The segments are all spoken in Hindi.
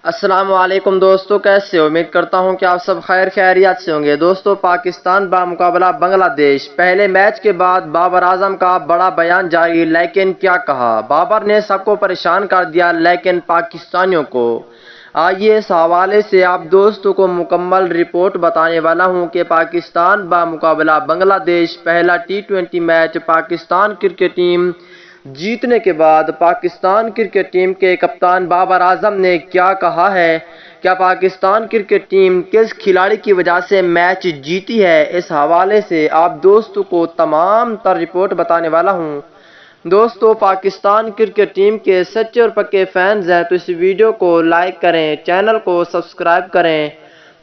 अस्सलाम वालेकुम दोस्तों, कैसे हो? उम्मीद करता हूं कि आप सब खैरियत से होंगे। दोस्तों, पाकिस्तान बामुकाबला बांग्लादेश। पहले मैच के बाद बाबर आजम का बड़ा बयान जारी। लेकिन क्या कहा? बाबर ने सबको परेशान कर दिया, लेकिन पाकिस्तानियों को। आइए इस हवाले से आप दोस्तों को मुकम्मल रिपोर्ट बताने वाला हूं कि पाकिस्तान बामुकाबला बांग्लादेश पहला T20 match Pakistan cricket team जीतने के बाद पाकिस्तान क्रिकेट टीम के कप्तान बाबर आजम ने क्या कहा है? क्या पाकिस्तान क्रिकेट टीम किस खिलाड़ी की वजह से मैच जीती है? इस हवाले से आप दोस्तों को तमाम तर रिपोर्ट बताने वाला हूं। दोस्तों, पाकिस्तान क्रिकेट टीम के सच्चे और पक्के फैंस हैं तो इस वीडियो को लाइक करें, चैनल को सब्सक्राइब करें,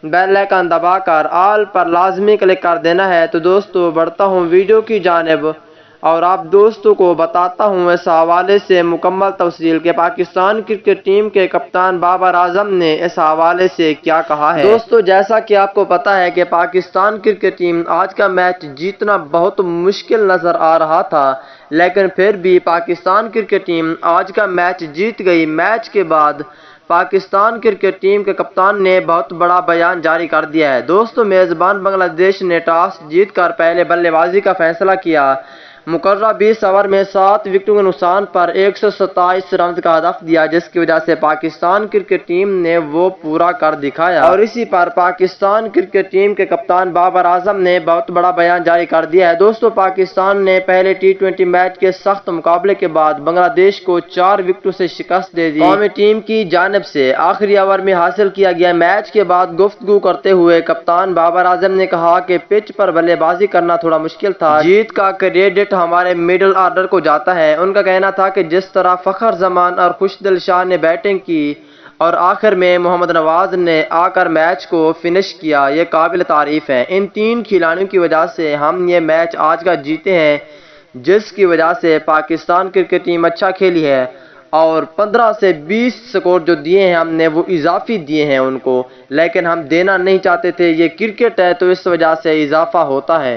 बेल आइकन दबाकर ऑल पर लाजमी क्लिक कर देना है। तो दोस्तों, बढ़ता हूं वीडियो की जानिब और आप दोस्तों को बताता हूं इस हवाले से मुकम्मल तफसील के पाकिस्तान क्रिकेट टीम के कप्तान बाबर आजम ने इस हवाले से क्या कहा है। दोस्तों, जैसा कि आपको पता है कि पाकिस्तान क्रिकेट टीम आज का मैच जीतना बहुत मुश्किल नजर आ रहा था, लेकिन फिर भी पाकिस्तान क्रिकेट टीम आज का मैच जीत गई। मैच के बाद पाकिस्तान क्रिकेट टीम के कप्तान ने बहुत बड़ा बयान जारी कर दिया है। दोस्तों, मेजबान बांग्लादेश ने टॉस जीतकर पहले बल्लेबाजी का फैसला किया। मुकर्रर 20 ओवर में 7 विकेटों के नुकसान पर 127 रन का हदफ दिया, जिसकी वजह से पाकिस्तान क्रिकेट टीम ने वो पूरा कर दिखाया। और इसी पर पाकिस्तान क्रिकेट टीम के कप्तान बाबर आजम ने बहुत बड़ा बयान जारी कर दिया है। दोस्तों, पाकिस्तान ने पहले T20 मैच के सख्त मुकाबले के बाद बांग्लादेश को 4 विकेटों से शिकस्त दे दी। कौमी टीम की जानिब से आखिरी ओवर में हासिल किया गया। मैच के बाद गुफ्तगू करते हुए कप्तान बाबर आजम ने कहा कि पिच पर बल्लेबाजी करना थोड़ा मुश्किल था। जीत का क्रेडिट हमारे मिडिल ऑर्डर को जाता है। उनका कहना था कि जिस तरह फखर जमान और खुशदिल शाह ने बैटिंग की और आखिर में मोहम्मद नवाज ने आकर मैच को फिनिश किया, ये काबिल तारीफ है। इन 3 खिलाड़ियों की वजह से हम ये मैच आज का जीते हैं, जिसकी वजह से पाकिस्तान क्रिकेट टीम अच्छा खेली है और 15 से 20 स्कोर जो दिए हैं हमने वो इजाफी दिए हैं उनको, लेकिन हम देना नहीं चाहते थे। ये क्रिकेट है तो इस वजह से इजाफा होता है।